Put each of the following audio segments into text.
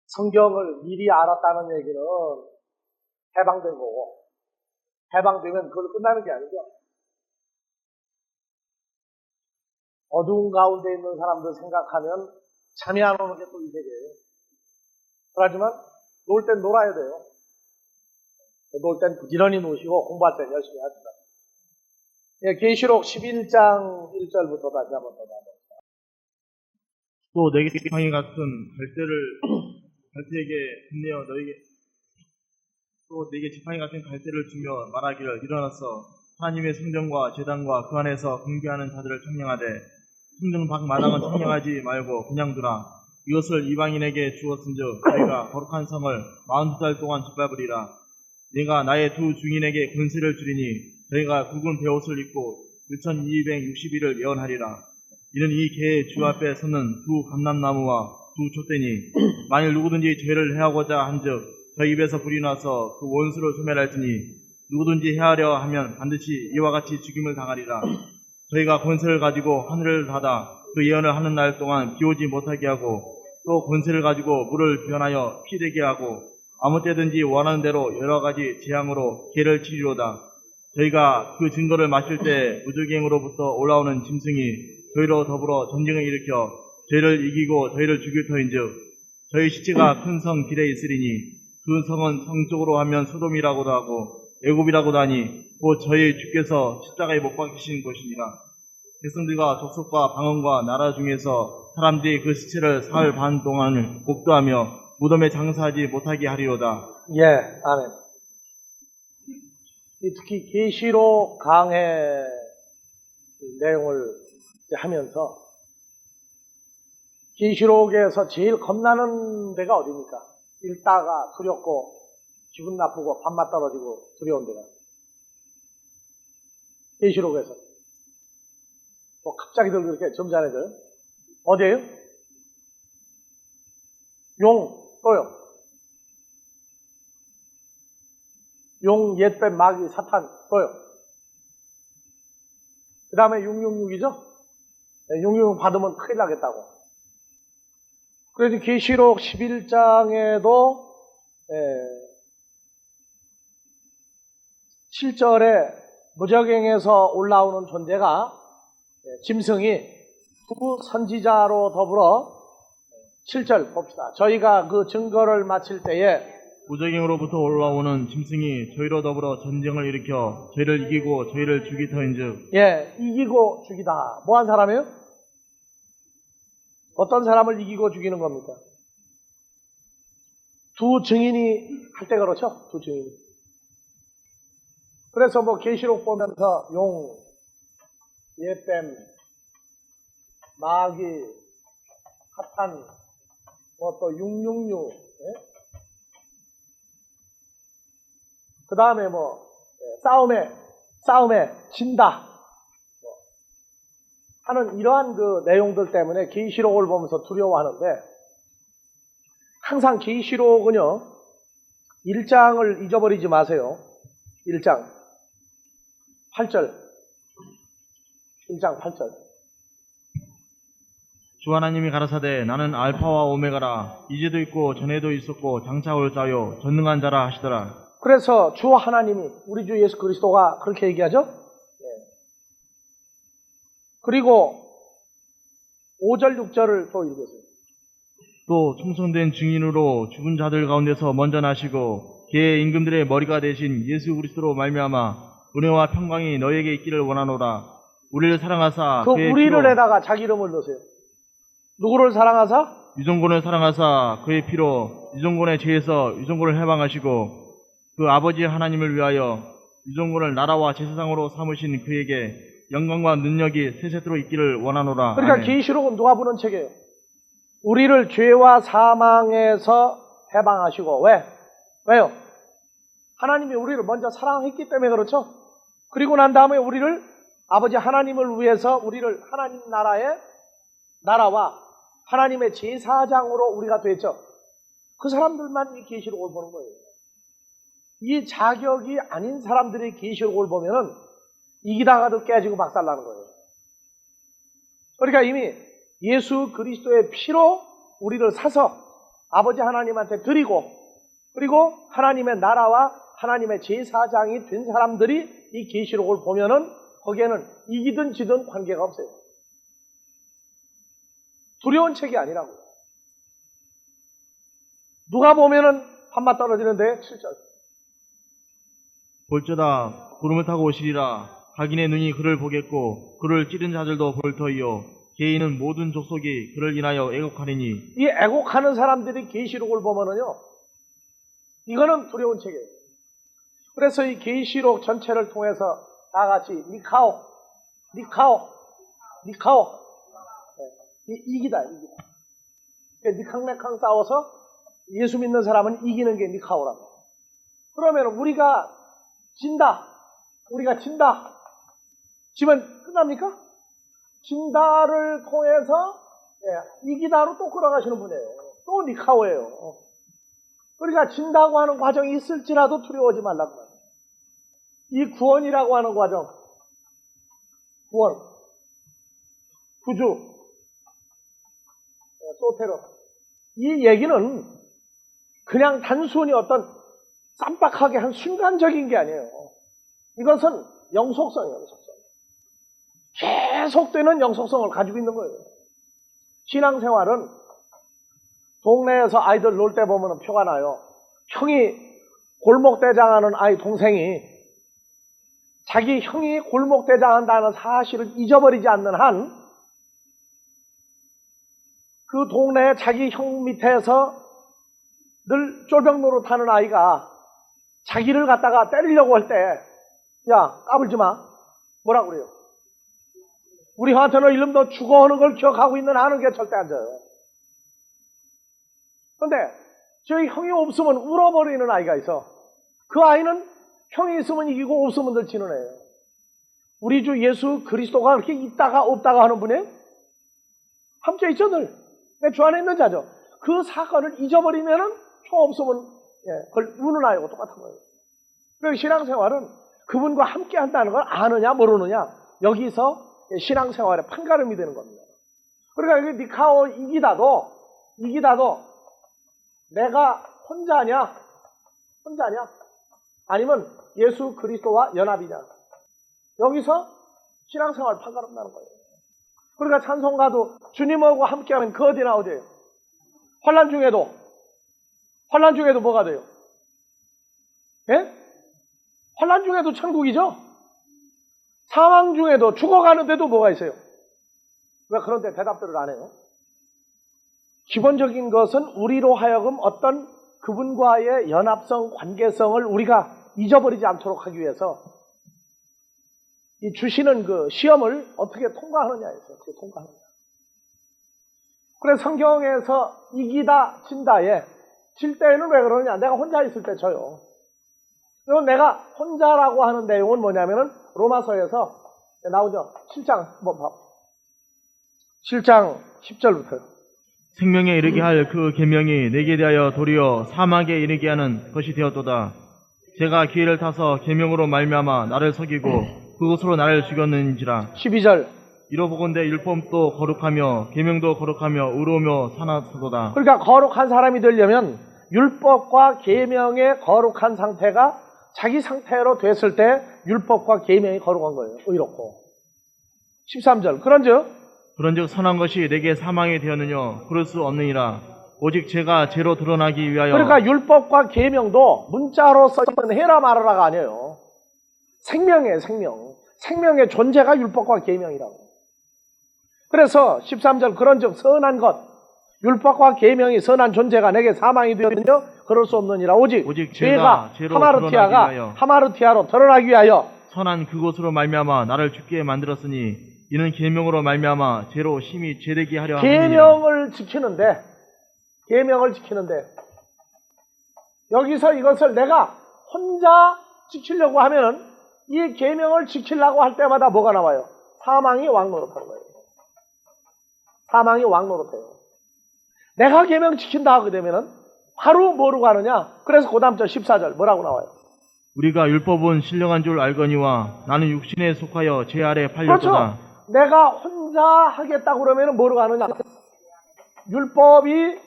성경을 미리 알았다는 얘기는 해방된 거고, 해방되면 그걸로 끝나는 게 아니죠. 어두운 가운데 있는 사람들 생각하면 잠이 안 오는 게 또 이 세계예요. 하지만 놀 땐 놀아야 돼요. 놀 땐 부지런히 노시고 공부할 땐 열심히 합시다. 예, 계시록 11장 1절부터 다시 한번 더 나눠봅시다. 또 내게 지팡이 같은 갈대에게 건네어 너에게 또 내게 지팡이 같은 갈대를 주며 말하기를 일어나서 하나님의 성전과 제단과 그 안에서 경배하는 자들을 청량하되 성전 밖 마당은 청량하지 말고 그냥 두라. 이것을 이방인에게 주었은즉 저희가 거룩한 성을 42달 동안 짓밟으리라. 내가 나의 두 증인에게 권세를 주리니 저희가 굵은 베옷을 입고 6260일을 예언하리라. 이는 이 개의 주 앞에 서는 두 감람나무와 두 촛대니 만일 누구든지 죄를 해하고자 한즉 저희 입에서 불이 나서 그 원수를 소멸할지니 누구든지 해하려 하면 반드시 이와 같이 죽임을 당하리라. 저희가 권세를 가지고 하늘을 닫아 그 예언을 하는 날 동안 비오지 못하게 하고 또 권세를 가지고 물을 변하여 피 되게 하고 아무 때든지 원하는 대로 여러 가지 재앙으로 개를 치리로다. 저희가 그 증거를 마실 때 무적행으로부터 올라오는 짐승이 저희로 더불어 전쟁을 일으켜 저희를 이기고 저희를 죽일 터인즉 저희 시체가 큰 성 길에 있으리니 그 성은 성적으로 하면 소돔이라고도 하고 애굽이라고도 하니 곧 저희 주께서 십자가에 못 박히신 곳이니라. 백성들과 족속과 방언과 나라 중에서 사람들이 그 시체를 사흘 반 동안을 목도하며 무덤에 장사하지 못하게 하리로다. 예, 아멘. 특히 계시록 강해 내용을 하면서 계시록에서 제일 겁나는 데가 어디입니까? 읽다가 두렵고 기분 나쁘고 밥맛 떨어지고 두려운 데가 계시록에서 뭐 갑자기들 그렇게 점잖해져요? 어디에요? 용, 또요. 용, 옛뱀, 마귀, 사탄, 또요. 그 다음에 666이죠? 666 받으면 큰일 나겠다고. 그래서 계시록 11장에도 7절에 무적행에서 올라오는 존재가 짐승이 두 선지자로 더불어 7절 봅시다. 저희가 그 증거를 마칠 때에 무적행으로부터 올라오는 짐승이 저희로 더불어 전쟁을 일으켜 저희를 이기고 저희를 죽일 터인즉 예, 이기고 죽이다. 뭐한 사람이에요? 어떤 사람을 이기고 죽이는 겁니까? 두 증인이 할 때 그렇죠? 두 증인이. 그래서 뭐 계시록 보면서 용, 옛뱀, 마귀, 사탄, 뭐 또 666, 예? 그 다음에 뭐 싸움에 진다 하는 이러한 그 내용들 때문에 계시록을 보면서 두려워하는데, 항상 계시록은요 1장을 잊어버리지 마세요. 1장 8절 1장 8절 주 하나님이 가라사대 나는 알파와 오메가라. 이제도 있고 전에도 있었고 장차 올 자요 전능한 자라 하시더라. 그래서 주 하나님이, 우리 주 예수 그리스도가 그렇게 얘기하죠. 그리고 5절 6절을 또 읽으세요. 또 충성된 증인으로 죽은 자들 가운데서 먼저 나시고 개의 임금들의 머리가 되신 예수 그리스도로 말미암아 은혜와 평강이 너에게 있기를 원하노라. 우리를 사랑하사 그 그의 우리를 피로 에다가 자기 이름을 넣으세요. 누구를 사랑하사? 유종군을 사랑하사 그의 피로 유종군의 죄에서 유종군을 해방하시고 그 아버지 하나님을 위하여 유종군을 나라와 제사장으로 삼으신 그에게 영광과 능력이 세세토록 있기를 원하노라. 그러니까 아멘. 계시록은 누가 부른 책이에요? 우리를 죄와 사망에서 해방하시고. 왜요? 하나님이 우리를 먼저 사랑했기 때문에 그렇죠. 그리고 난 다음에 우리를 아버지 하나님을 위해서 우리를 하나님 나라와 하나님의 제사장으로 우리가 됐죠. 그 사람들만 이 계시록을 보는 거예요. 이 자격이 아닌 사람들이 계시록을 보면은 이기다가도 깨지고 박살나는 거예요. 그러니까 이미 예수 그리스도의 피로 우리를 사서 아버지 하나님한테 드리고 그리고 하나님의 나라와 하나님의 제사장이 된 사람들이 이 계시록을 보면은 거기에는 이기든 지든 관계가 없어요. 두려운 책이 아니라고요. 누가 보면은 한마 떨어지는데 7절. 볼저다 구름을 타고 오시리라. 각인의 눈이 그를 보겠고 그를 찌른 자들도 볼 터이요 개인은 모든 족속이 그를 인하여 애곡하리니. 이 애곡하는 사람들이 계시록을 보면은요, 이거는 두려운 책이에요. 그래서 이 계시록 전체를 통해서 다 같이 니카오, 니카오, 니카오. 이기다, 이기다. 니캉네캉 싸워서 예수 믿는 사람은 이기는 게 니카오라고. 그러면 우리가 진다, 우리가 진다. 지면 끝납니까? 진다를 통해서 이기다로 또 끌어가시는 분이에요. 또 니카오예요. 우리가 진다고 하는 과정이 있을지라도 두려워하지 말라고 말해요. 이 구원이라고 하는 과정, 구원, 구주, 소테로, 이 얘기는 그냥 단순히 어떤 쌈박하게 한 순간적인 게 아니에요. 이것은 영속성이에요, 영속성. 계속되는 영속성을 가지고 있는 거예요. 신앙생활은 동네에서 아이들 놀 때 보면 표가 나요. 형이 골목대장하는 아이 동생이 자기 형이 골목대장한다는 사실을 잊어버리지 않는 한 그 동네에 자기 형 밑에서 늘 쫄병 노릇하는 아이가 자기를 갖다가 때리려고 할 때 야, 까불지 마. 뭐라고 그래요? 우리 형한테는 이름 너 죽어오는 걸 기억하고 있는 하는 게 절대 안 져요. 근데 저희 형이 없으면 울어버리는 아이가 있어. 그 아이는 형이 있으면 이기고 없으면 늘 지는 애예요. 우리 주 예수 그리스도가 그렇게 있다가 없다가 하는 분이에요? 함께 있죠, 늘. 내 주 안에 있는 자죠. 그 사건을 잊어버리면은 형 없으면 그걸 우는 아이하고 똑같은 거예요. 그래서 신앙생활은 그분과 함께 한다는 걸 아느냐 모르느냐 여기서 신앙생활의 판가름이 되는 겁니다. 그러니까 여기 니카오 이기다도 내가 혼자냐 아니면 예수 그리스도와 연합이냐 여기서 신앙생활 판가름 나는 거예요. 그러니까 찬송가도 주님하고 함께하면 그 어디나 어디예요? 환난 중에도 뭐가 돼요? 예? 환난 중에도 천국이죠? 사망 중에도 죽어가는데도 뭐가 있어요? 왜 그런데 대답들을 안 해요? 기본적인 것은 우리로 하여금 어떤 그분과의 연합성, 관계성을 우리가 잊어버리지 않도록 하기 위해서 이 주시는 그 시험을 어떻게 통과하느냐에서 어떻게 통과하느냐. 그래서 성경에서 이기다, 진다에 질 때에는 왜 그러느냐? 내가 혼자 있을 때 져요. 그리고 내가 혼자라고 하는 내용은 뭐냐면은 로마서에서 나오죠. 7장 한번 봐. 7장 10절부터요. 생명에 이르게 할 그 계명이 내게 대하여 도리어 사막에 이르게 하는 것이 되었도다. 제가 기회를 타서 계명으로 말미암아 나를 속이고 그것으로 나를 죽였는지라. 12절. 이로보건대 율법도 거룩하며 계명도 거룩하며 의로우며 사나서도다. 그러니까 거룩한 사람이 되려면 율법과 계명의 거룩한 상태가 자기 상태로 됐을 때 율법과 계명이 거룩한 거예요. 의롭고. 13절. 그런즉 선한 것이 내게 사망이 되었느냐? 그럴 수 없느니라. 오직 제가 죄로 드러나기 위하여. 그러니까 율법과 계명도 문자로 써있는 해라 말하라가 아니에요. 생명이에요, 생명. 생명의 존재가 율법과 계명이라고. 그래서 13절 그런즉 선한 것 율법과 계명이 선한 존재가 내게 사망이 되었느냐? 그럴 수 없느니라. 오직 죄가 하마르티아로 드러나기 위하여 선한 그곳으로 말미암아 나를 죽게 만들었으니 이는 계명으로 말미암아 죄로 심히 죄되게 하려 함이니라. 계명을 지키는데 여기서 이것을 내가 혼자 지키려고 하면은 이 계명을 지키려고 할 때마다 뭐가 나와요? 사망이 왕노릇하는 거예요. 사망이 왕노릇해요. 내가 계명 지킨다 하게 되면은 바로 뭐로 가느냐? 그래서 그 다음 절 14절 뭐라고 나와요? 우리가 율법은 신령한 줄 알거니와 나는 육신에 속하여 죄 아래 팔렸도다. 그렇죠. 내가 혼자 하겠다고 그러면은 뭐로 가느냐? 율법이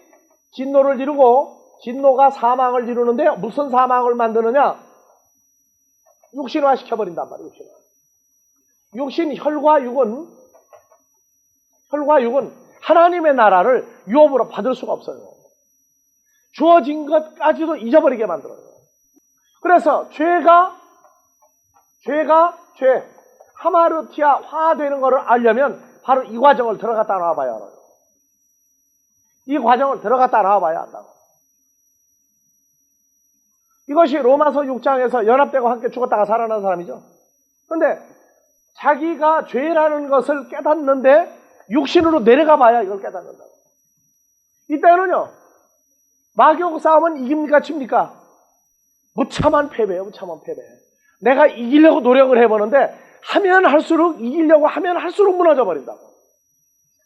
진노를 이루고 진노가 사망을 이루는데 무슨 사망을 만드느냐? 육신화 시켜버린단 말이에요. 육신, 혈과 육은 하나님의 나라를 유업으로 받을 수가 없어요. 주어진 것까지도 잊어버리게 만들어요. 그래서 하마르티아 화되는 것을 알려면 바로 이 과정을 들어갔다 나와봐야 알아요. 이 과정을 들어갔다 나와봐야 한다고. 이것이 로마서 6장에서 연합되고 함께 죽었다가 살아난 사람이죠. 그런데 자기가 죄라는 것을 깨닫는데 육신으로 내려가 봐야 이걸 깨닫는다고. 이때는요, 마귀하고 싸우면 이깁니까 집니까? 무참한 패배예요. 무참한 패배. 내가 이기려고 노력을 해보는데 하면 할수록 이기려고 하면 할수록 무너져 버린다고.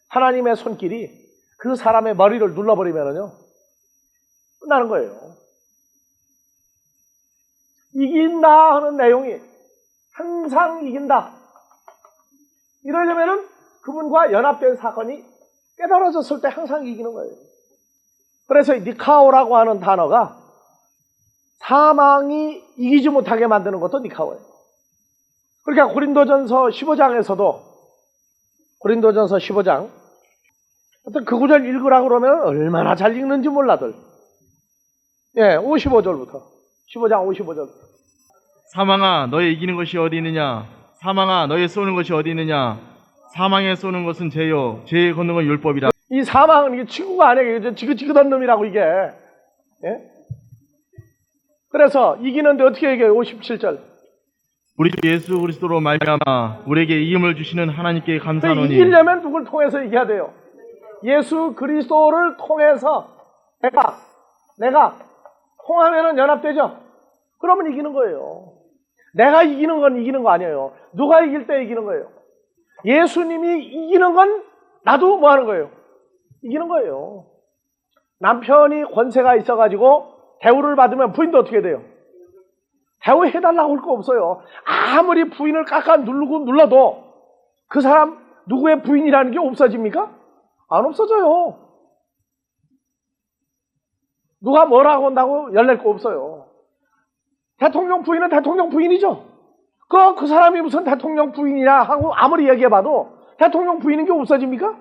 하나님의 손길이 그 사람의 머리를 눌러버리면요 끝나는 거예요. 이긴다 하는 내용이 항상 이긴다. 이러려면은 그분과 연합된 사건이 깨달아졌을 때 항상 이기는 거예요. 그래서 니카오라고 하는 단어가 사망이 이기지 못하게 만드는 것도 니카오예요. 그러니까 고린도전서 15장에서도 고린도전서 15장 어떤 그 구절 읽으라고 그러면 얼마나 잘 읽는지 몰라들. 예, 55절부터 15장 55절부터 사망아 너의 이기는 것이 어디 있느냐? 사망아 너의 쏘는 것이 어디 있느냐? 사망에 쏘는 것은 죄요 죄의 걷는 건 율법이라. 이 사망은 이게 친구가 아니에요. 지긋지긋한 놈이라고 이게. 예? 그래서 이기는데 어떻게 얘기해요? 57절. 우리 주 예수 그리스도로 말미암아 우리에게 이임을 주시는 하나님께 감사하노니. 이기려면 누굴 통해서 이겨야 돼요? 예수 그리스도를 통해서 내가 통하면은 연합되죠? 그러면 이기는 거예요. 내가 이기는 건 이기는 거 아니에요. 누가 이길 때 이기는 거예요. 예수님이 이기는 건 나도 뭐 하는 거예요? 이기는 거예요. 남편이 권세가 있어가지고 대우를 받으면 부인도 어떻게 돼요? 대우해달라고 할 거 없어요. 아무리 부인을 깎아 눌러도 그 사람 누구의 부인이라는 게 없어집니까? 안 없어져요. 누가 뭐라고 한다고 열낼 거 없어요. 대통령 부인은 대통령 부인이죠. 그 사람이 무슨 대통령 부인이냐 하고 아무리 얘기해봐도 대통령 부인인 게 없어집니까?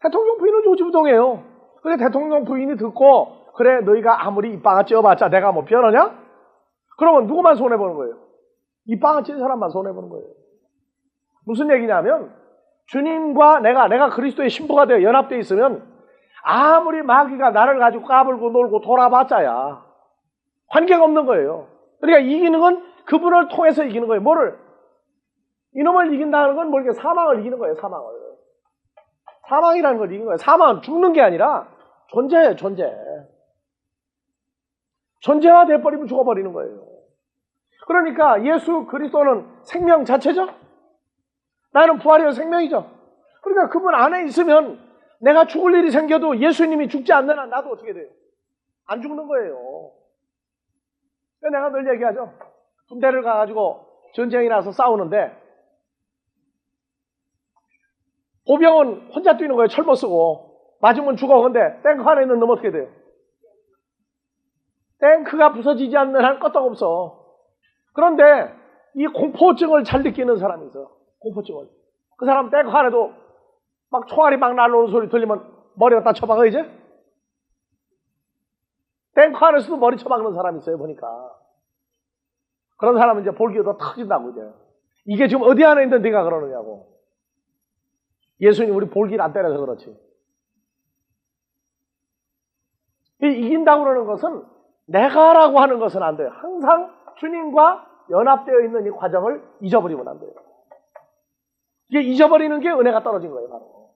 대통령 부인은 요지부동해요. 근데 대통령 부인이 듣고 그래 너희가 아무리 입방아 찧어봤자 내가 뭐 변하냐? 그러면 누구만 손해보는 거예요? 입방아 찐 사람만 손해보는 거예요. 무슨 얘기냐면 주님과 내가 그리스도의 신부가 되어 연합되어 있으면 아무리 마귀가 나를 가지고 까불고 놀고 돌아봤자야 관계가 없는 거예요. 그러니까 이기는 건 그분을 통해서 이기는 거예요. 뭐를? 이놈을 이긴다는 건 뭐 이렇게 사망을 이기는 거예요. 사망이라는 걸 이기는 거예요. 사망은 죽는 게 아니라 존재예요. 존재화 돼버리면 죽어버리는 거예요. 그러니까 예수 그리스도는 생명 자체죠. 나는 부활이요 생명이죠. 그러니까 그분 안에 있으면 내가 죽을 일이 생겨도 예수님이 죽지 않는 한 나도 어떻게 돼요? 안 죽는 거예요. 내가 늘 얘기하죠. 군대를 가가지고 전쟁이 나서 싸우는데 보병은 혼자 뛰는 거예요. 철모 쓰고. 맞으면 죽어. 근데 탱크 안에 있는 놈 어떻게 돼요? 탱크가 부서지지 않는 한 끄떡없어. 그런데 이 공포증을 잘 느끼는 사람이 있어요. 공포증을. 그 사람 탱크 안에도 막 총알이 막 날라오는 소리 들리면 머리가 다 쳐박아 이제? 탱크 안에서도 머리 쳐박는 사람이 있어요. 보니까. 그런 사람은 이제 볼기가 더 터진다고 이제. 이게 지금 어디 안에 있는 네가 그러느냐고. 예수님 우리 볼기를 안 때려서 그렇지. 이긴다고 그러는 것은 내가라고 하는 것은 안 돼요. 항상 주님과 연합되어 있는 이 과정을 잊어버리면 안 돼요. 이게 잊어버리는 게 은혜가 떨어진 거예요. 바로.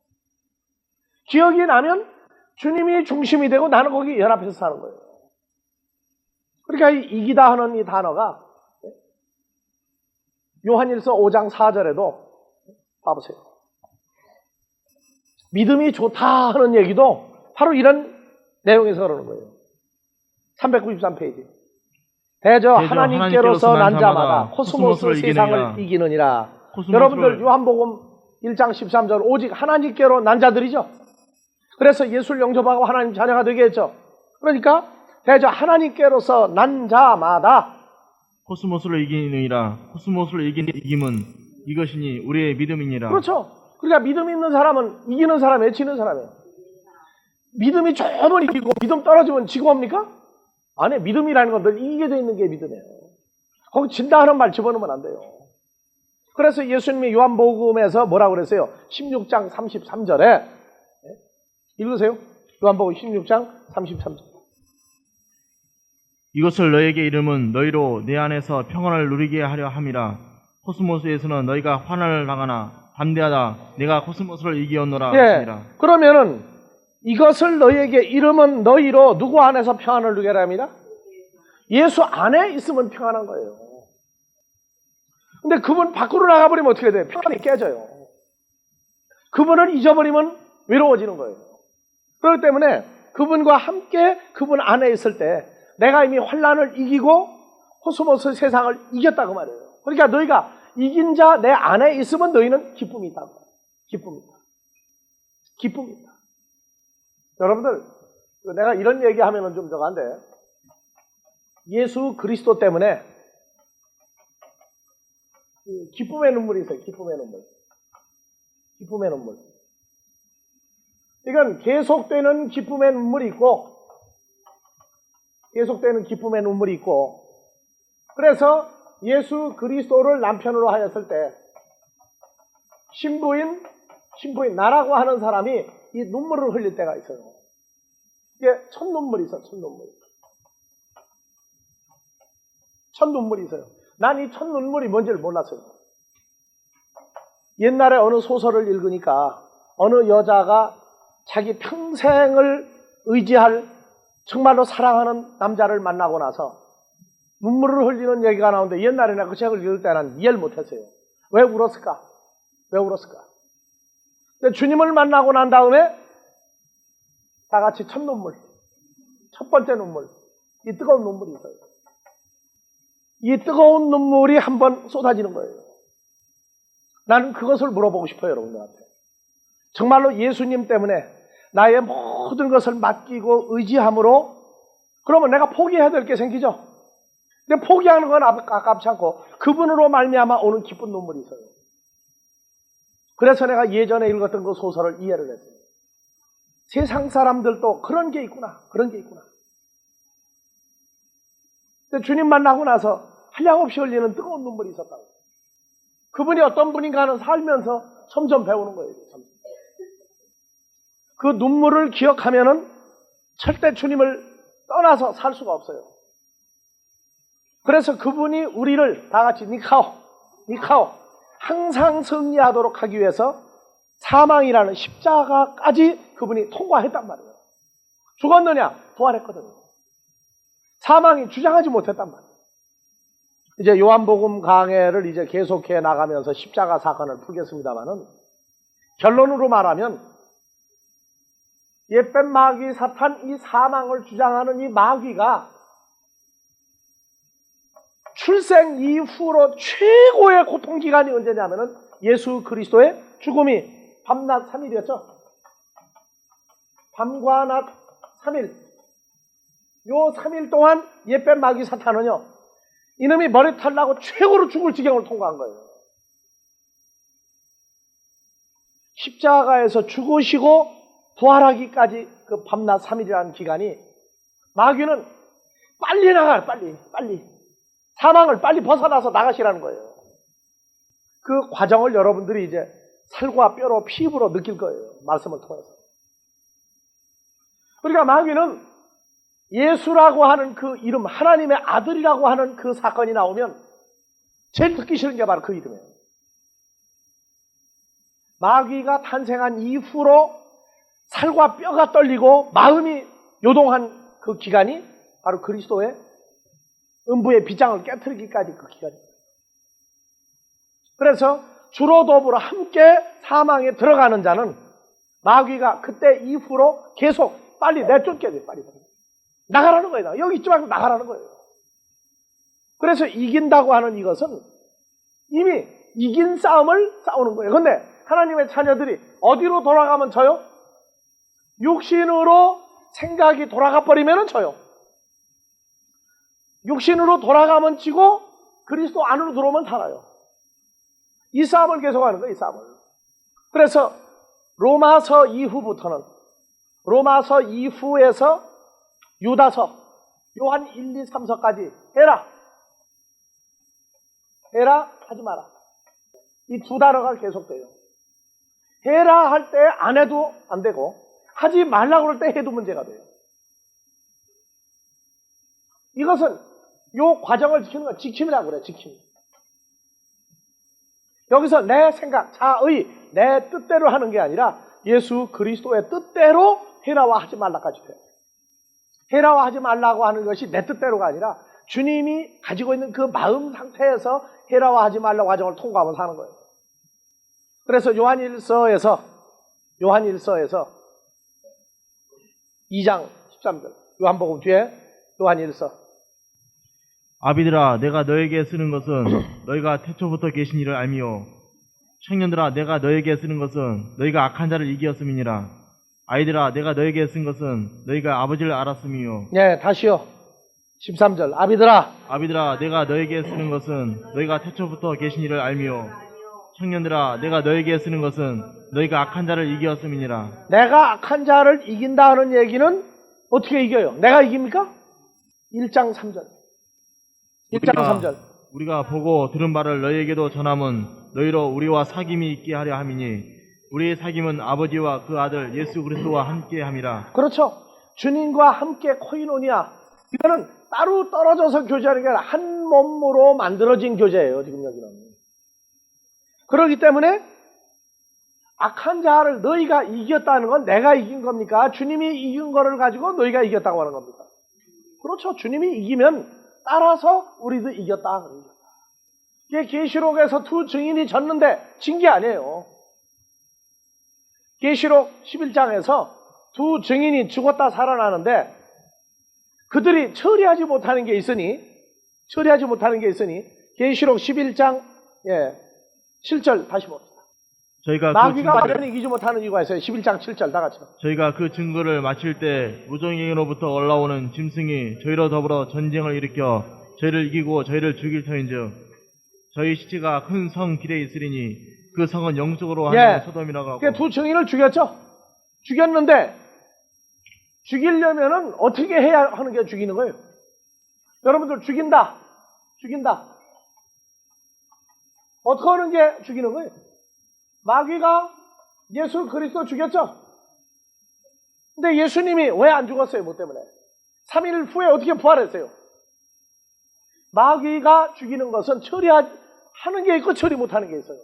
기억이 나면 주님이 중심이 되고 나는 거기 연합해서 사는 거예요. 그러니까 이 이기다 하는 이 단어가 요한일서 5장 4절에도 봐보세요. 믿음이 좋다 하는 얘기도 바로 이런 내용에서 그러는 거예요. 393페이지. 대저 하나님께로서 난 자마다 코스모스 세상을 이기느니라. 여러분들 요한복음 1장 13절 오직 하나님께로 난 자들이죠. 그래서 예수를 영접하고 하나님 자녀가 되게 했죠. 그러니까 대저 하나님께로서 난 자마다 코스모스를 이기느니라. 코스모스를 이김은 이것이니 우리의 믿음이니라. 그렇죠. 그러니까 믿음 있는 사람은 이기는 사람이에요, 지는 사람이에요. 믿음이 좋으면 이기고 믿음 떨어지면 지고 합니까? 아니, 믿음이라는 건 늘 이기게 돼 있는 게 믿음이에요. 거기 진다 하는 말 집어넣으면 안 돼요. 그래서 예수님이 요한복음에서 뭐라고 그랬어요? 16장 33절에 읽으세요. 요한복음 16장 33절. 이것을 너에게 이름은 너희로 내 안에서 평안을 누리게 하려 함이라. 코스모스에서는 너희가 환난을 당하나 담대하다. 내가 코스모스를 이기었노라 하시니라. 그러면은 이것을 너희에게 이름은 너희로 누구 안에서 평안을 누리게 하려 함이라? 예수 안에 있으면 평안한 거예요. 근데 그분 밖으로 나가버리면 어떻게 돼요? 평안이 깨져요. 그분을 잊어버리면 외로워지는 거예요. 그렇기 때문에 그분과 함께 그분 안에 있을 때 내가 이미 환난을 이기고 코스모스 세상을 이겼다 그 말이에요. 그러니까 너희가 이긴 자 내 안에 있으면 너희는 기쁨이 있다고. 기쁨이다. 기쁨이다. 여러분들, 내가 이런 얘기하면은 좀 저간데 예수 그리스도 때문에 기쁨의 눈물이 있어요. 기쁨의 눈물. 기쁨의 눈물. 이건 계속되는 기쁨의 눈물이 있고, 계속되는 기쁨의 눈물이 있고, 그래서 예수 그리스도를 남편으로 하였을 때 신부인 나라고 하는 사람이 이 눈물을 흘릴 때가 있어요. 이게 첫 눈물이 있어요. 첫 눈물. 첫 눈물이 있어요. 난 이 첫 눈물이 뭔지를 몰랐어요. 옛날에 어느 소설을 읽으니까 어느 여자가 자기 평생을 의지할 정말로 사랑하는 남자를 만나고 나서 눈물을 흘리는 얘기가 나오는데 옛날에나 그 책을 읽을 때는 이해를 못했어요. 왜 울었을까? 왜 울었을까? 근데 주님을 만나고 난 다음에 다 같이 첫 눈물, 첫 번째 눈물, 이 뜨거운 눈물이 있어요. 이 뜨거운 눈물이 한번 쏟아지는 거예요. 나는 그것을 물어보고 싶어요, 여러분들한테. 정말로 예수님 때문에 나의 모든 것을 맡기고 의지함으로 그러면 내가 포기해야 될 게 생기죠. 근데 포기하는 건 아깝지 않고 그분으로 말미암아 오는 기쁜 눈물이 있어요. 그래서 내가 예전에 읽었던 그 소설을 이해를 했어요. 세상 사람들도 그런 게 있구나. 그런 게 있구나. 근데 주님 만나고 나서 한량없이 흘리는 뜨거운 눈물이 있었다고. 그분이 어떤 분인가는 살면서 점점 배우는 거예요. 점점. 그 눈물을 기억하면은 절대 주님을 떠나서 살 수가 없어요. 그래서 그분이 우리를 다 같이 니카오 항상 승리하도록 하기 위해서 사망이라는 십자가까지 그분이 통과했단 말이에요. 죽었느냐? 부활했거든요. 사망이 주장하지 못했단 말이에요. 이제 요한복음 강해를 이제 계속해 나가면서 십자가 사건을 풀겠습니다만은 결론으로 말하면 옛뱀 마귀 사탄 이 사망을 주장하는 이 마귀가 출생 이후로 최고의 고통기간이 언제냐면은 예수 그리스도의 죽음이 밤낮 3일이었죠. 밤과 낮 3일. 요 3일 동안 옛뱀 마귀 사탄은요. 이놈이 머리털 나고 최고로 죽을 지경을 통과한 거예요. 십자가에서 죽으시고 부활하기까지 그 밤낮 3일이라는 기간이 마귀는 빨리 나가요. 빨리. 사망을 빨리 벗어나서 나가시라는 거예요. 그 과정을 여러분들이 이제 살과 뼈로 피부로 느낄 거예요. 말씀을 통해서. 그러니까 마귀는 예수라고 하는 그 이름, 하나님의 아들이라고 하는 그 사건이 나오면 제일 듣기 싫은 게 바로 그 이름이에요. 마귀가 탄생한 이후로 살과 뼈가 떨리고 마음이 요동한 그 기간이 바로 그리스도의 음부의 빗장을 깨트리기까지 그 기간입니다. 그래서 주로 더불어 함께 사망에 들어가는 자는 마귀가 그때 이후로 계속 빨리 내쫓게 돼요. 빨리. 나가라는 거예요. 여기 있지 말고 나가라는 거예요. 그래서 이긴다고 하는 이것은 이미 이긴 싸움을 싸우는 거예요. 그런데 하나님의 자녀들이 어디로 돌아가면 져요? 육신으로 생각이 돌아가 버리면 져요. 육신으로 돌아가면 지고 그리스도 안으로 들어오면 살아요. 이 싸움을 계속하는 거예요. 이 싸움을. 그래서 로마서 이후에서 유다서, 요한 1, 2, 3서까지 해라. 해라, 하지 마라. 이 두 단어가 계속돼요. 해라 할 때 안 해도 안 되고 하지 말라고 할 때 해도 문제가 돼요. 이것은 요 과정을 지키는 건 지킴이라고 그래요. 지킴. 여기서 내 생각, 자의, 내 뜻대로 하는 게 아니라 예수 그리스도의 뜻대로 해라와 하지 말라까지 돼요. 해라와 하지 말라고 하는 것이 내 뜻대로가 아니라 주님이 가지고 있는 그 마음 상태에서 해라와 하지 말라고 과정을 통과하면 사는 거예요. 그래서 요한1서에서 2장 13절 요한복음 뒤에 요한1서 아비들아 내가 너에게 쓰는 것은 너희가 태초부터 계신 이를 알미요 청년들아 내가 너에게 쓰는 것은 너희가 악한 자를 이기었음이니라. 아이들아 내가 너에게 쓴 것은 너희가 아버지를 알았음이요. 예, 다시요. 13절 아비들아 내가 너에게 쓰는 것은 너희가 태초부터 계신 이를 알미요 청년들아 내가 너에게 쓰는 것은 너희가 악한 자를 이기었음이니라. 내가 악한 자를 이긴다는 얘기는 어떻게 이겨요? 내가 이깁니까? 1장 3절 우리가 보고 들은 바를 너희에게도 전함은 너희로 우리와 사귐이 있게 하려 함이니 우리의 사귐은 아버지와 그 아들 예수 그리스도와 함께 함이라. 그렇죠. 주님과 함께 코이노니아. 이거는 따로 떨어져서 교제하는 게 아니라 한 몸으로 만들어진 교제예요. 지금 여기는. 그렇기 때문에 악한 자를 너희가 이겼다는 건 내가 이긴 겁니까? 주님이 이긴 거를 가지고 너희가 이겼다고 하는 겁니까? 그렇죠. 주님이 이기면 따라서 우리도 이겼다. 이게 계시록에서 두 증인이 졌는데 진 게 아니에요. 계시록 11장에서 두 증인이 죽었다 살아나는데 그들이 처리하지 못하는 게 있으니 계시록 11장 7절 다시 봅시다. 마귀가 완전히 이기지 못하는 이유가 있어요. 11장 7절 다 같이. 저희가 그 증거를 마칠 때 무정행으로부터 올라오는 짐승이 저희로 더불어 전쟁을 일으켜 저희를 이기고 저희를 죽일 터인즉 저희 시체가 큰 성 길에 있으리니 그 성은 영적으로 하는 소돔이라고 하고. 두 증인을 죽였죠. 죽였는데 죽이려면은 어떻게 해야 하는 게 죽이는 거예요? 여러분들 죽인다. 어떻게 하는 게 죽이는 거예요? 마귀가 예수 그리스도 죽였죠. 근데 예수님이 왜 안 죽었어요? 뭐 때문에? 3일 후에 어떻게 부활했어요? 마귀가 죽이는 것은 처리하는 게 있고 처리 못하는 게 있어요.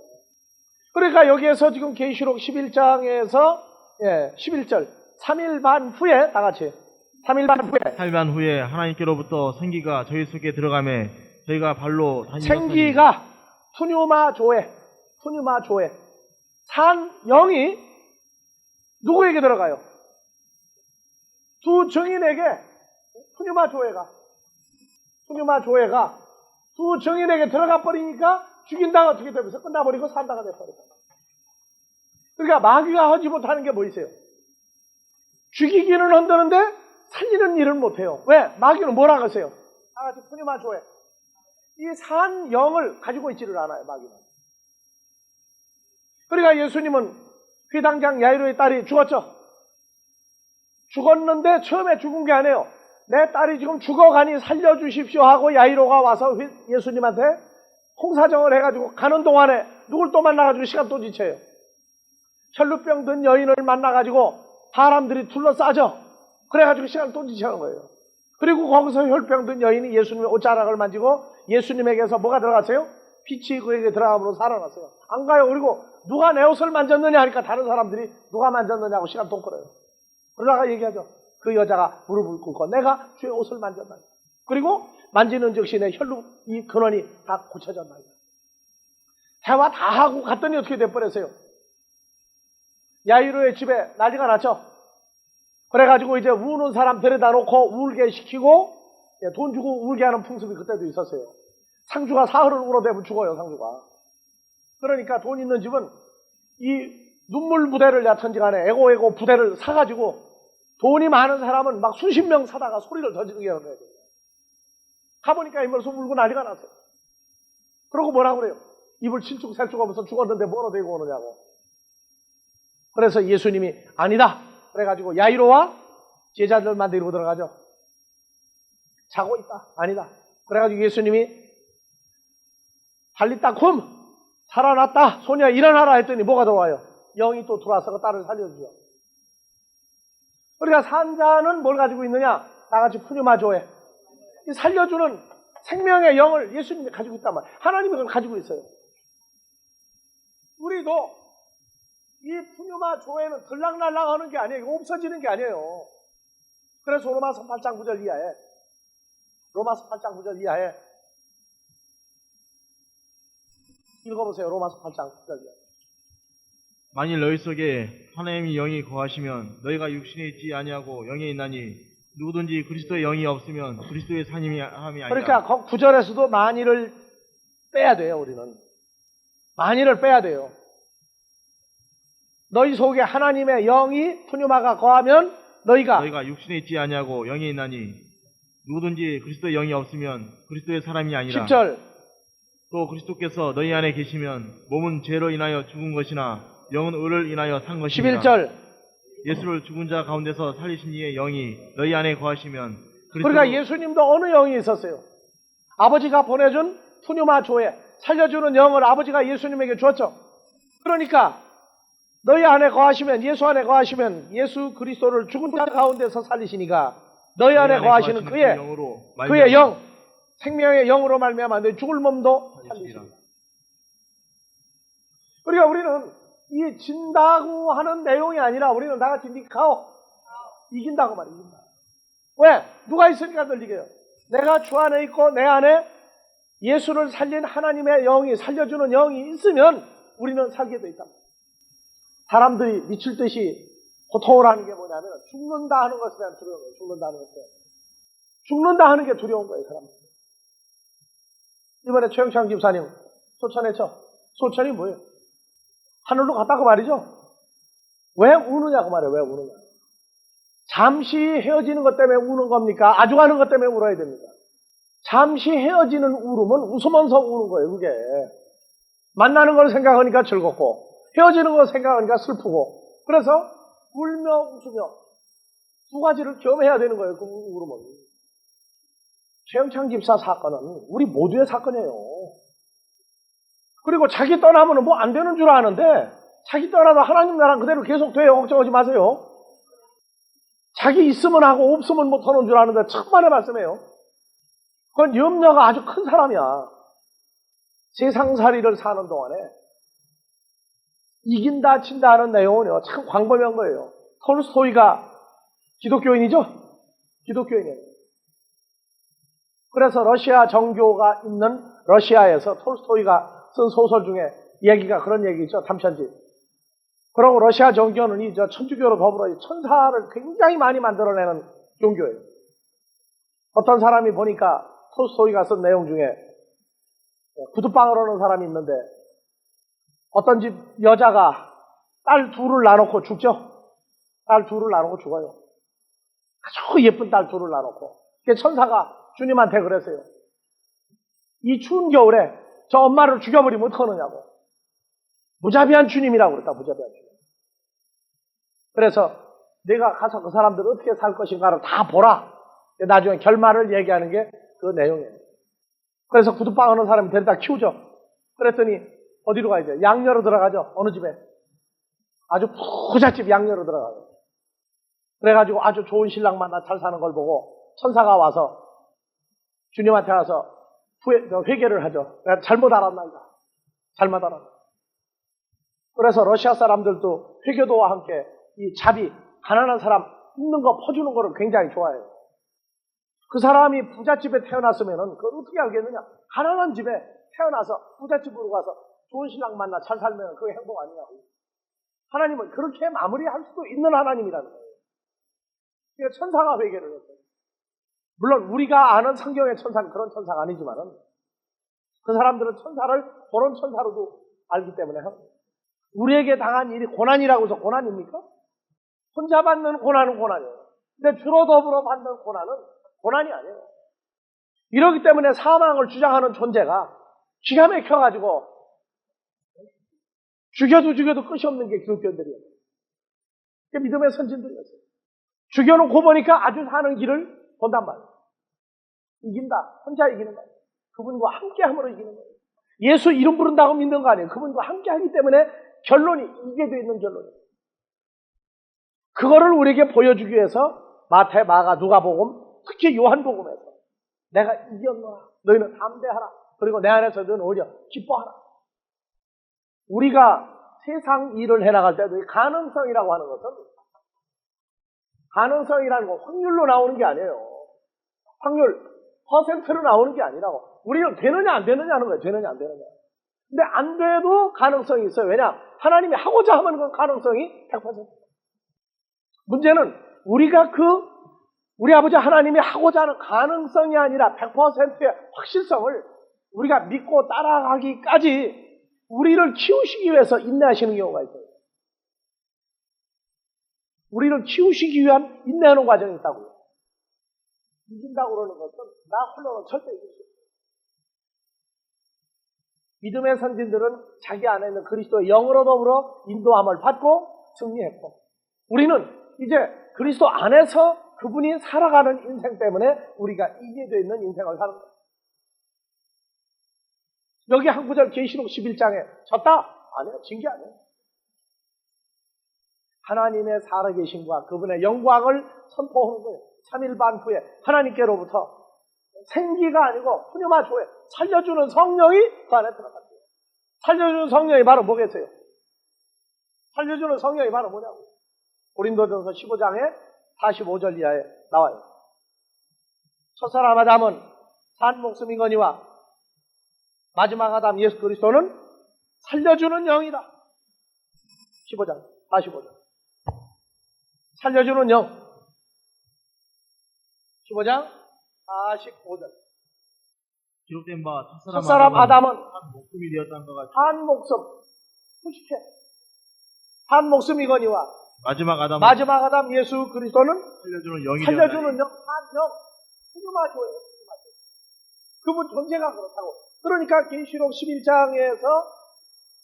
그러니까 여기에서 지금 계시록 11장에서 11절 3일 반 후에 다 같이 3일 반 후에 하나님께로부터 생기가 저희 속에 들어가매 저희가 발로 다니었으니. 생기가 푸뉴마 조에 산 영이 누구에게 들어가요? 두 증인에게 푸뉴마 조에가 두 증인에게 들어가 버리니까 죽인다가 어떻게 되면서 끝나버리고 산다가 돼버려요. 그러니까 마귀가 하지 못하는 게 뭐 있어요? 죽이기는 한다는데 살리는 일은 못해요. 왜? 마귀는 뭐라고 하세요? 다 같이 푸뉴마 조에 이 산 영을 가지고 있지를 않아요. 마귀는. 그러니까 예수님은 회당장 야이로의 딸이 죽었죠. 죽었는데 처음에 죽은 게 아니에요. 내 딸이 지금 죽어가니 살려주십시오 하고 야이로가 와서 예수님한테 홍사정을 해가지고 가는 동안에 누굴 또 만나가지고 시간 또 지쳐요. 혈루병 든 여인을 만나가지고 사람들이 둘러싸죠. 그래가지고 시간 또 지쳐는 거예요. 그리고 거기서 혈병 든 여인이 예수님의 옷자락을 만지고 예수님에게서 뭐가 들어갔어요? 빛이 그에게 들어감으로 살아났어요. 안 가요. 그리고 누가 내 옷을 만졌느냐 하니까 다른 사람들이 누가 만졌느냐고 시간 또 끌어요. 그러다가 얘기하죠. 그 여자가 무릎을 꿇고 내가 주의 옷을 만졌다. 그리고 만지는 즉시 내 혈루 이 근원이 다 고쳐졌다. 대화 다 하고 갔더니 어떻게 돼버렸어요? 야이로의 집에 난리가 났죠. 그래가지고 이제 우는 사람 데려다 놓고 울게 시키고 돈 주고 울게 하는 풍습이 그때도 있었어요. 상주가 사흘을 울어대면 죽어요. 상주가. 그러니까 돈 있는 집은 이 눈물 부대를 야천지 간에 에고 부대를 사가지고 돈이 많은 사람은 막 수십 명 사다가 소리를 더 지르게 하는 거예요. 가보니까 힘을서 울고 난리가 났어요. 그러고 뭐라고 그래요? 입을 칠쭉살쭉 하면서 죽었는데 뭐로 되고 오느냐고. 그래서 예수님이 아니다. 그래가지고 야이로와 제자들만 데리고 들어가죠. 자고 있다. 아니다. 그래가지고 예수님이 달리따쿰 살아났다. 소녀 일어나라 했더니 뭐가 들어와요? 영이 또 들어와서 딸을 살려주죠. 우리가 산자는 뭘 가지고 있느냐? 다같이 푸뉴마조에 살려주는 생명의 영을 예수님이 가지고 있단 말이에요. 하나님이 그걸 가지고 있어요. 우리도 이 푸뉴마조에는 들락날락 하는 게 아니에요. 없어지는 게 아니에요. 그래서 로마서 8장 9절 이하에 읽어보세요. 로마서 8장 9절 이하에. 만일 너희 속에 하나님의 영이 거하시면 너희가 육신에 있지 아니하고 영에 있나니 누구든지 그리스도의 영이 없으면 그리스도의 사람이 아니라. 그러니까 9절에서도 만일을 빼야 돼요. 우리는 만일을 빼야 돼요. 너희 속에 하나님의 영이 푸뉴마가 거하면 너희가 육신에 있지 아니하고 영에 있나니 누구든지 그리스도의 영이 없으면 그리스도의 사람이 아니라. 10절 또 그리스도께서 너희 안에 계시면 몸은 죄로 인하여 죽은 것이나 영은 의를 인하여 산 것이니라. 11절 예수를 죽은 자 가운데서 살리신 이의 영이 너희 안에 거하시면 그러니까 예수님도 어느 영이 있었어요? 아버지가 보내준 푸뉴마 조에 살려주는 영을 아버지가 예수님에게 주었죠. 그러니까 너희 안에 거하시면 예수 안에 거하시면 예수 그리스도를 죽은 자 가운데서 살리시니까 너희 안에 거하시는 그의 영 생명의 영으로 말미암아 너희 죽을 몸도 살리십니다. 그러니까 우리는 이 진다고 하는 내용이 아니라 우리는 다 같이 니카오 이긴다고 말이에요. 이긴다. 왜? 누가 있으니까 널 이겨요? 내가 주 안에 있고 내 안에 예수를 살린 하나님의 영이 살려주는 영이 있으면 우리는 살게 돼 있다. 사람들이 미칠 듯이 고통을 하는 게 뭐냐면 죽는다 하는 것에 대한 두려운 거예요. 죽는다 하는 게 두려운 거예요. 사람들. 이번에 최영창 집사님 소천했죠. 소천이 뭐예요? 하늘로 갔다고 말이죠. 왜 우느냐고 말이에요. 왜 우느냐. 잠시 헤어지는 것 때문에 우는 겁니까? 아주 가는 것 때문에 울어야 됩니까? 잠시 헤어지는 울음은 웃으면서 우는 거예요. 그게 만나는 걸 생각하니까 즐겁고 헤어지는 걸 생각하니까 슬프고 그래서 울며 웃으며 두 가지를 겸해야 되는 거예요. 그 울음은. 최영창 집사 사건은 우리 모두의 사건이에요. 그리고 자기 떠나면 뭐 안 되는 줄 아는데 자기 떠나도 하나님 나라는 그대로 계속 돼요. 걱정하지 마세요. 자기 있으면 하고 없으면 못하는 줄 아는데 천만의 말씀이에요. 그건 염려가 아주 큰 사람이야. 세상살이를 사는 동안에 이긴다 친다 하는 내용은요 참 광범위한 거예요. 톨스토이가 기독교인이죠? 기독교인이에요. 그래서 러시아 정교가 있는 러시아에서 톨스토이가 쓴 소설 중에 얘기가 그런 얘기 있죠. 탐천지. 그리고 러시아 정교는 이 천주교로 더불어 천사를 굉장히 많이 만들어내는 종교예요. 어떤 사람이 보니까 톨스토이가 쓴 내용 중에 구두방을 하는 사람이 있는데 어떤 집 여자가 딸 둘을 낳아놓고 죽죠. 딸 둘을 낳아놓고 죽어요. 아주 예쁜 딸 둘을 낳아놓고. 천사가 주님한테 그랬어요. 이 추운 겨울에 저 엄마를 죽여버리면 어떡하느냐고. 무자비한 주님이라고 그랬다. 무자비한 주님. 그래서 내가 가서 그 사람들 어떻게 살 것인가를 다 보라. 나중에 결말을 얘기하는 게 그 내용이에요. 그래서 구두방 하는 사람이 데려다 키우죠. 그랬더니 어디로 가야죠? 양녀로 들어가죠. 어느 집에? 아주 부잣집 양녀로 들어가요. 그래가지고 아주 좋은 신랑 만나 잘 사는 걸 보고 천사가 와서 주님한테 와서 회개를 하죠. 내가 잘못 알았나이다. 잘못 알았다. 그래서 러시아 사람들도 회개도와 함께 이 자비, 가난한 사람 있는 거 퍼주는 거를 굉장히 좋아해요. 그 사람이 부잣집에 태어났으면은 그걸 어떻게 알겠느냐? 가난한 집에 태어나서 부잣집으로 가서 좋은 신랑 만나 잘 살면 그게 행복 아니냐고. 하나님은 그렇게 마무리할 수도 있는 하나님이라는 거예요. 그러니까 천사가 회개를 했어요. 물론 우리가 아는 성경의 천사는 그런 천사가 아니지만은 그 사람들은 천사를 그런 천사로도 알기 때문에 우리에게 당한 일이 고난이라고 해서 고난입니까? 혼자 받는 고난은 고난이에요. 근데 주로 더불어 받는 고난은 고난이 아니에요. 이러기 때문에 사망을 주장하는 존재가 기가 막혀가지고 죽여도 끝이 없는 게 기독교인들이에요. 그게 믿음의 선진들이었어요. 죽여놓고 보니까 아주 사는 길을 본단 말이에요. 이긴다. 혼자 이기는 거예요. 그분과 함께함으로 이기는 거예요. 예수 이름 부른다고 믿는 거 아니에요. 그분과 함께하기 때문에 결론이 이게 돼 있는 결론이에요. 그거를 우리에게 보여주기 위해서 마태, 마가, 누가복음, 특히 요한복음에서 내가 이겼노라. 너희는 담대하라. 그리고 내 안에서 너희는 오히려 기뻐하라. 우리가 세상 일을 해나갈 때도 이 가능성이라고 하는 것은 가능성이라는 건 확률로 나오는 게 아니에요. 확률, 퍼센트로 나오는 게 아니라고. 우리는 되느냐 안 되느냐 하는 거예요. 되느냐 안 되느냐. 근데 안 돼도 가능성이 있어요. 왜냐? 하나님이 하고자 하면 그 가능성이 100%. 문제는 우리가 우리 아버지 하나님이 하고자 하는 가능성이 아니라 100%의 확실성을 우리가 믿고 따라가기까지 우리를 키우시기 위해서 인내하시는 경우가 있어요. 우리를 키우시기 위한 인내하는 과정이 있다고요. 이긴다고 그러는 것은 나 홀로는 절대 이길 수 없어요. 믿음의 선진들은 자기 안에 있는 그리스도의 영으로 더불어 인도함을 받고 승리했고, 우리는 이제 그리스도 안에서 그분이 살아가는 인생 때문에 우리가 이기게 되어 있는 인생을 사는 거예요. 여기 한 구절 계시록 11장에 졌다? 아니에요. 진 게 아니에요. 하나님의 살아계심과 그분의 영광을 선포하는 거예요. 3일 반 후에 하나님께로부터 생기가 아니고 푸뉴마 조에 살려주는 성령이 그 안에 들어갔어요. 살려주는 성령이 바로 뭐겠어요? 살려주는 성령이 바로 뭐냐고. 고린도전서 15장에 45절 이하에 나와요. 첫사람 아담은 산 목숨이거니와 마지막 아담 예수 그리스도는 살려주는 영이다. 15장 45절. 살려주는 영. 15장 45절. 기록된 바 첫사람 아담은 한 목숨이 되었다는 것 같이 한 목숨, 후식해. 한 목숨이거니와 마지막 아담 예수 그리스도는 살려주는 영이 살려주는 영, 한 영, 푸뉴마조예요. 그분 존재가 그렇다고. 그러니까 계시록 11장에서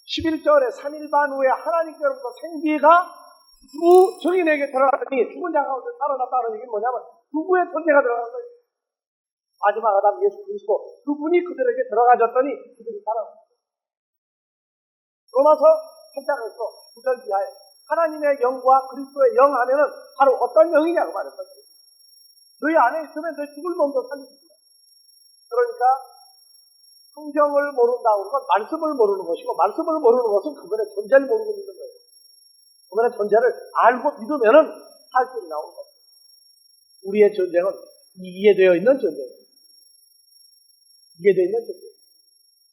11절에 3일 반 후에 하나님께로부터 생기가 두 증인에게 들어갔더니 죽은 자 가운데 살아났다는 얘기는 뭐냐면 누구의 존재가 들어간 거예요. 마지막 아담 예수 그리스도 그분이 그들에게 들어가졌더니 그들이 살아났어요. 로마서 8장에서 9절 이하에 하나님의 영과 그리스도의 영 안에는 바로 어떤 영이냐고 말했어요. 너희 안에 있으면 너 죽을 몸도 살리십니다. 그러니까 성경을 모른다고 하는 건 말씀을 모르는 것이고, 말씀을 모르는 것은 그분의 존재를 모르고 있는 거예요. 그분의 존재를 알고 믿으면은 살 길이 나오는 겁니다. 우리의 존재는 이기게 되어 있는 존재예요. 이기게 되어 있는 존재예요.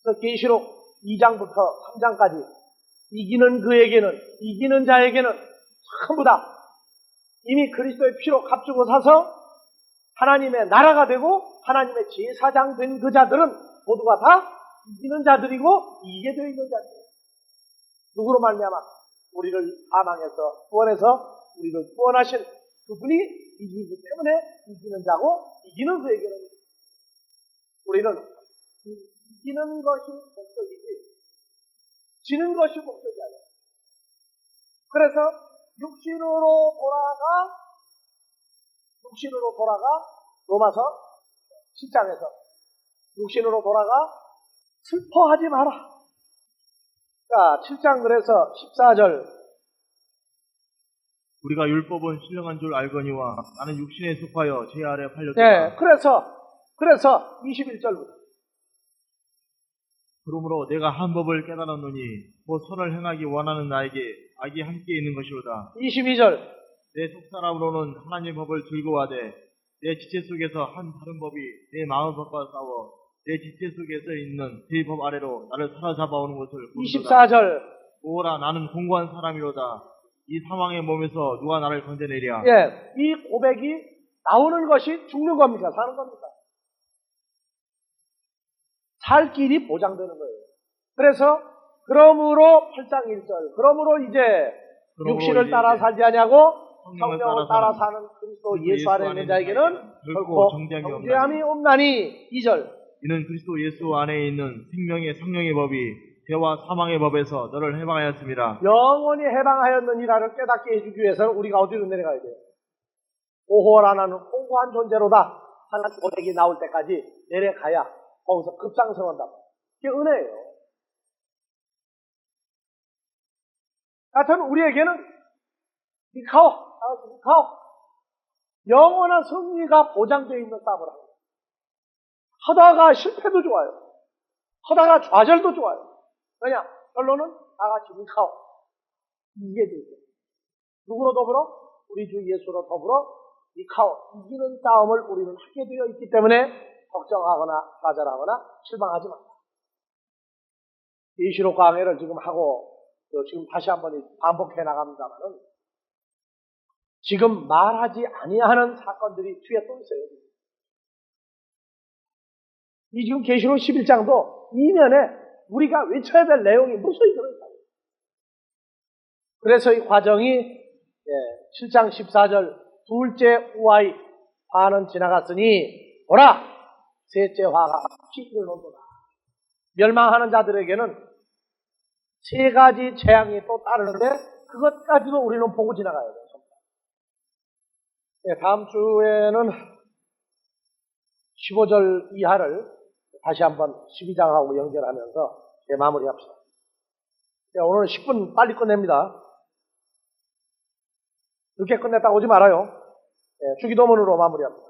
그래서 계시록 2장부터 3장까지 이기는 그에게는, 이기는 자에게는 전부 다 이미 그리스도의 피로 값주고 사서 하나님의 나라가 되고 하나님의 제사장 된 그 자들은 모두가 다 이기는 자들이고 이기게 되어 있는 자들이에요. 누구로 말미암아? 우리를 사망해서 구원해서 우리를 구원하신 그분이 이기기 때문에 이기는 자고, 이기는 그에게는 우리는 이기는 것이 목적이지 지는 것이 목적이 아니에요. 그래서 육신으로 돌아가 로마서 10장에서 육신으로 돌아가 슬퍼하지 마라. 자, 7장 그래서 14절. 우리가 율법은 신령한 줄 알거니와 나는 육신에 속하여 죄 아래 팔렸다. 네, 그래서 21절부터. 그러므로 내가 한 법을 깨달았노니 곧 선을 행하기 원하는 나에게 악이 함께 있는 것이로다. 22절. 내 속사람으로는 하나님의 법을 즐거워하되 내 지체 속에서 한 다른 법이 내 마음의 법과 싸워 내 지체 속에서 있는 제 법 아래로 나를 사로잡아오는 것을 보는도다. 24절. 오라 나는 공고한 사람이로다. 이 사망의 몸에서 누가 나를 건져내랴. 예, 이 고백이 나오는 것이 죽는 겁니까? 사는 겁니까? 살 길이 보장되는 거예요. 그래서 그러므로 8장 1절. 그러므로 이제 육신을 따라 살지 아니하고 성령을 따라 사는 그리스도 예수 안에 있는 자에게는 결코 정죄함이 없나니. 2절. 이는 그리스도 예수 안에 있는 생명의 성령의 법이 죄와 사망의 법에서 너를 해방하였습니다. 영원히 해방하였느니라를 깨닫게 해주기 위해서는 우리가 어디로 내려가야 돼요? 오호라는 공고한 존재로다. 하나님 고백이 나올 때까지 내려가야 거기서 급상승한다. 이게 은혜예요. 하여튼 우리에게는 미카오, 영원한 승리가 보장되어 있는 싸움을 합니다. 하다가 실패도 좋아요. 하다가 좌절도 좋아요. 왜냐? 결론은 다 같이 미카오. 이게 되죠. 누구로 더불어? 우리 주 예수로 더불어 미카오. 이기는 싸움을 우리는 하게 되어 있기 때문에 걱정하거나 좌절하거나 실망하지 말라. 계시록 강해를 지금 하고 지금 다시 한번 반복해 나갑니다만은 지금 말하지 아니하는 사건들이 뒤에 또 있어요. 이 지금 계시록 11장도 이면에 우리가 외쳐야 될 내용이 무수히 들어있어요. 그래서 이 과정이 7장 14절 둘째 우와이 화는 지나갔으니 오라 셋째 화가 이르노도다. 멸망하는 자들에게는 세 가지 재앙이 또 따르는데 그것까지도 우리는 보고 지나가야 돼요. 다음 주에는 15절 이하를 다시 한번 12장하고 연결하면서 마무리합시다. 오늘 10분 빨리 끝냅니다. 늦게 끝냈다고 오지 말아요. 주기도문으로 마무리합니다.